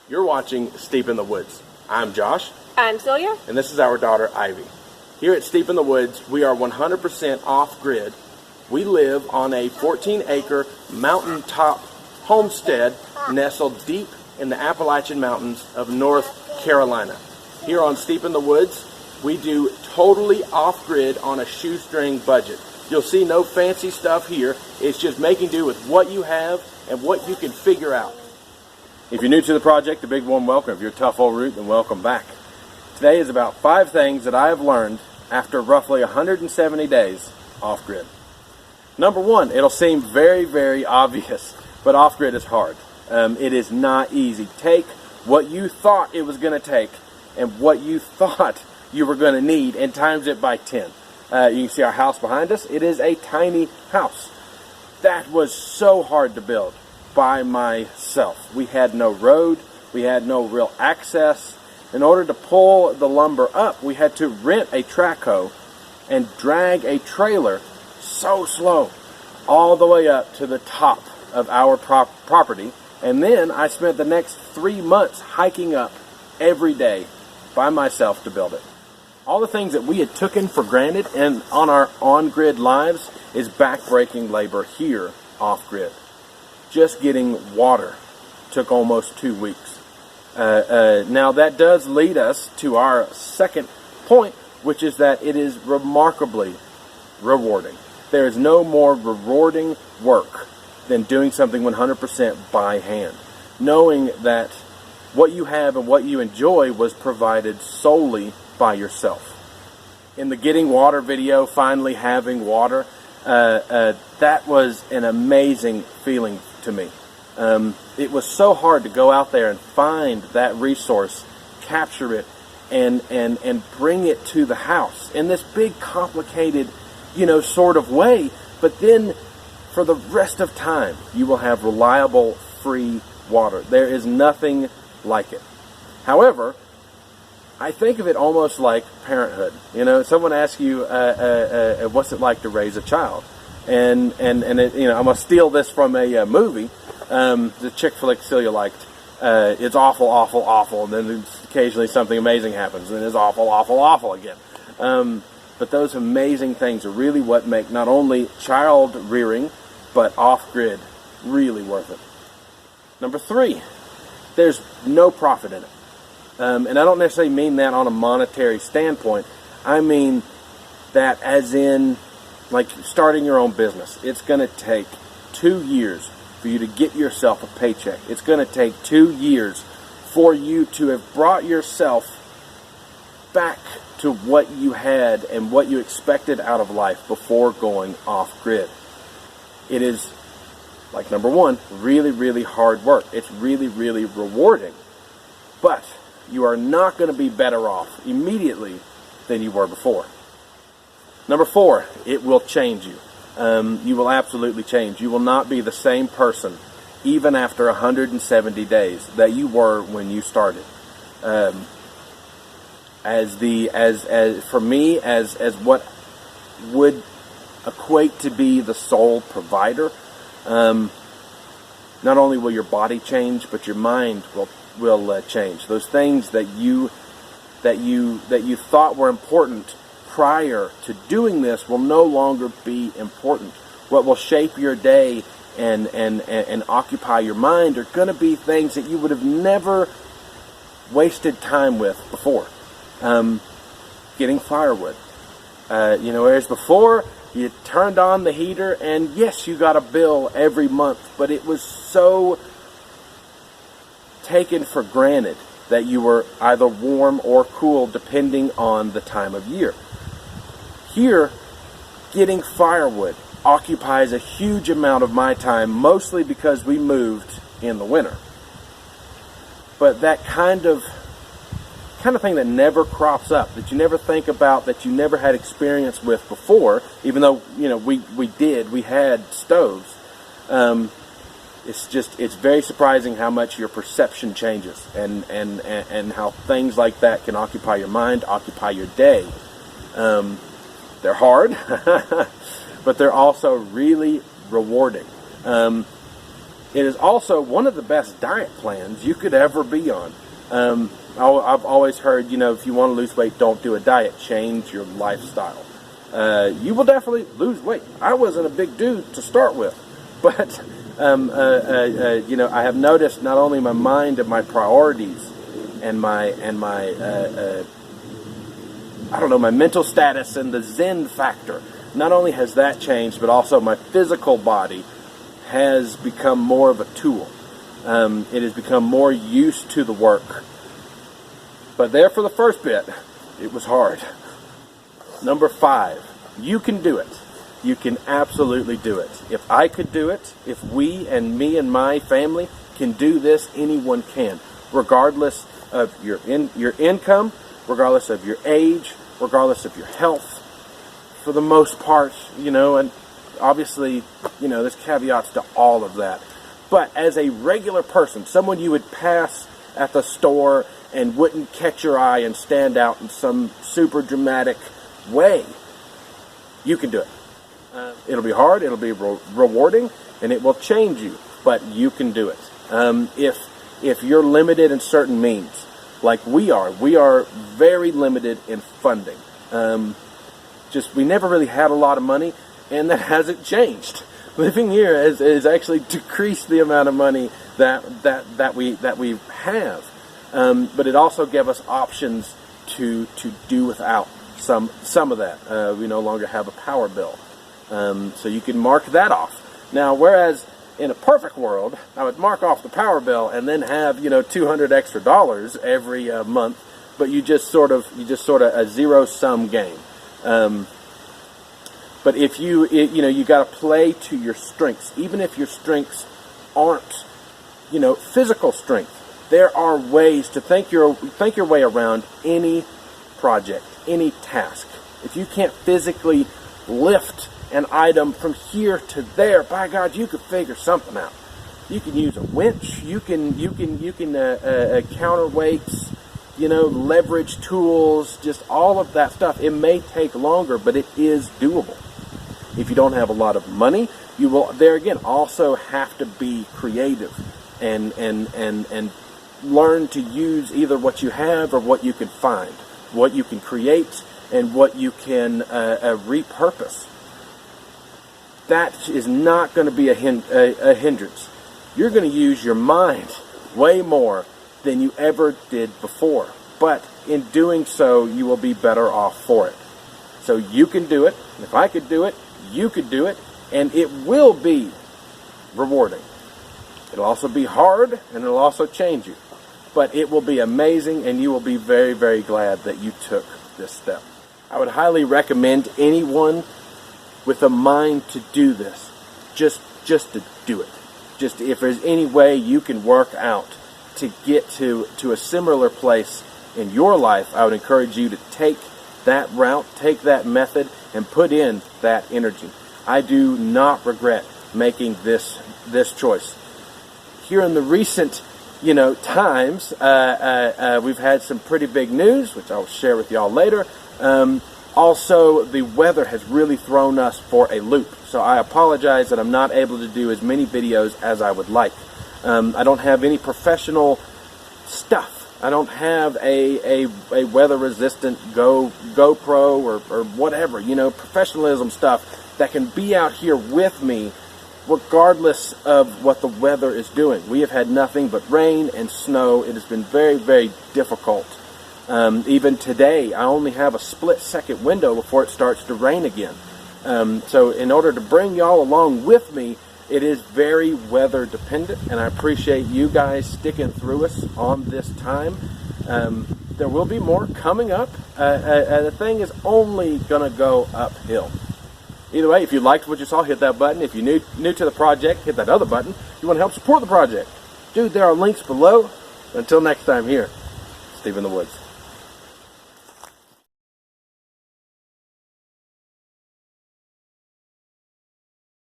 You're watching Steep in the Woods. I'm Josh. I'm Celia. And this is our daughter, Ivy. Here at Steep in the Woods, we are 100% off-grid. We live on a 14-acre mountaintop homestead nestled deep in the Appalachian Mountains of North Carolina. Here on Steep in the Woods, we do totally off-grid on a shoestring budget. You'll see no fancy stuff here. It's just making do with what you have and what you can figure out. If you're new to the project, a big warm welcome. If you're a tough old root, then welcome back. Today is about 5 things that I have learned after roughly 170 days off-grid. Number 1, it'll seem very, very obvious, but off-grid is hard. It is not easy. Take what you thought it was going to take and what you thought you were going to need and times it by 10. You can see our house behind us. It is a tiny house. That was so hard to build by myself. We had no road. We had no real access. In order to pull the lumber up, we had to rent a track hoe and drag a trailer so slow all the way up to the top of our property. And then I spent the next 3 months hiking up every day by myself to build it. All the things that we had taken for granted and on our on-grid lives is back-breaking labor here off-grid. Just getting water took almost 2 weeks. Now that does lead us to our second point, which is that it is remarkably rewarding. There is no more rewarding work than doing something 100% by hand. Knowing that what you have and what you enjoy was provided solely by yourself. In the getting water video, finally having water, that was an amazing feeling to me. It was so hard to go out there and find that resource, capture it, and bring it to the house in this big, complicated, sort of way. But then, for the rest of time, you will have reliable, free water. There is nothing like it. However, I think of it almost like parenthood. Someone asks you, what's it like to raise a child? And it, I'm going to steal this from a movie, the chick flick Celia liked. It's awful, awful, awful, and then occasionally something amazing happens, and it's awful, awful, awful again. But those amazing things are really what make not only child rearing, but off-grid really worth it. Number 3, there's no profit in it. And I don't necessarily mean that on a monetary standpoint. I mean that as in, like, starting your own business. It's going to take 2 years for you to get yourself a paycheck. It's going to take 2 years for you to have brought yourself back to what you had and what you expected out of life before going off-grid. It is, like number 1, really, really hard work. It's really, really rewarding. But you are not going to be better off immediately than you were before. Number 4, it will change you. You will absolutely change. You will not be the same person even after 170 days that you were when you started. For me, as what would equate to be the sole provider, not only will your body change, but your mind will change. Those things that you thought were important prior to doing this will no longer be important. What will shape your day and occupy your mind are going to be things that you would have never wasted time with before. Getting firewood. Whereas before, you turned on the heater and yes, you got a bill every month, but it was so taken for granted that you were either warm or cool depending on the time of year. Here, getting firewood occupies a huge amount of my time, mostly because we moved in the winter. But that kind of thing that never crops up, that you never think about, that you never had experience with before, even though we had stoves. It's very surprising how much your perception changes and how things like that can occupy your mind, occupy your day. They're hard, but they're also really rewarding. It is also one of the best diet plans you could ever be on. I've always heard, if you want to lose weight, don't do a diet. Change your lifestyle. You will definitely lose weight. I wasn't a big dude to start with, but I have noticed not only my mind and my priorities and my my mental status and the Zen factor. Not only has that changed, but also my physical body has become more of a tool. It has become more used to the work. But there for the first bit, it was hard. Number 5, you can do it. You can absolutely do it. If I could do it, if we and me and my family can do this, anyone can. Regardless of your income, regardless of your age, regardless of your health. For the most part, and obviously, there's caveats to all of that. But as a regular person, someone you would pass at the store and wouldn't catch your eye and stand out in some super dramatic way, you can do it. It'll be hard, it'll be rewarding, and it will change you, but you can do it. If you're limited in certain means, like we are very limited in funding. We never really had a lot of money, and that hasn't changed. Living here has actually decreased the amount of money that we have, but it also gave us options to do without some of that. We no longer have a power bill, so you can mark that off. Now, whereas in a perfect world, I would mark off the power bill and then have $200 extra every month, but you just sort of a zero-sum game. But if you got to play to your strengths, even if your strengths aren't, physical strength. There are ways to think your way around any project, any task. If you can't physically lift an item from here to there, by God, you could figure something out. You can use a winch. You can counterweights. Leverage tools, just all of that stuff. It may take longer, but it is doable. If you don't have a lot of money, you will, there again, also have to be creative and learn to use either what you have or what you can find, what you can create and what you can repurpose. That is not going to be a hindrance. You're going to use your mind way more than you ever did before. But in doing so, you will be better off for it. So you can do it. If I could do it, you could do it. And it will be rewarding. It'll also be hard, and it'll also change you. But it will be amazing, and you will be very, very glad that you took this step. I would highly recommend anyone with a mind to do this, just to do it. Just if there's any way you can work out to get to a similar place in your life, I would encourage you to take that route, take that method, and put in that energy. I do not regret making this choice. Here in the recent, times, we've had some pretty big news, which I'll share with y'all later. Also, the weather has really thrown us for a loop. So I apologize that I'm not able to do as many videos as I would like. I don't have any professional stuff. I don't have a weather-resistant GoPro or whatever, professionalism stuff that can be out here with me regardless of what the weather is doing. We have had nothing but rain and snow. It has been very, very difficult. Even today, I only have a split-second window before it starts to rain again. So in order to bring y'all along with me, it is very weather dependent, and I appreciate you guys sticking through us on this time. There will be more coming up. The thing is only going to go uphill. Either way, if you liked what you saw, hit that button. If you're new to the project, hit that other button. If you want to help support the project, dude, there are links below. Until next time, here, Steve in the Woods.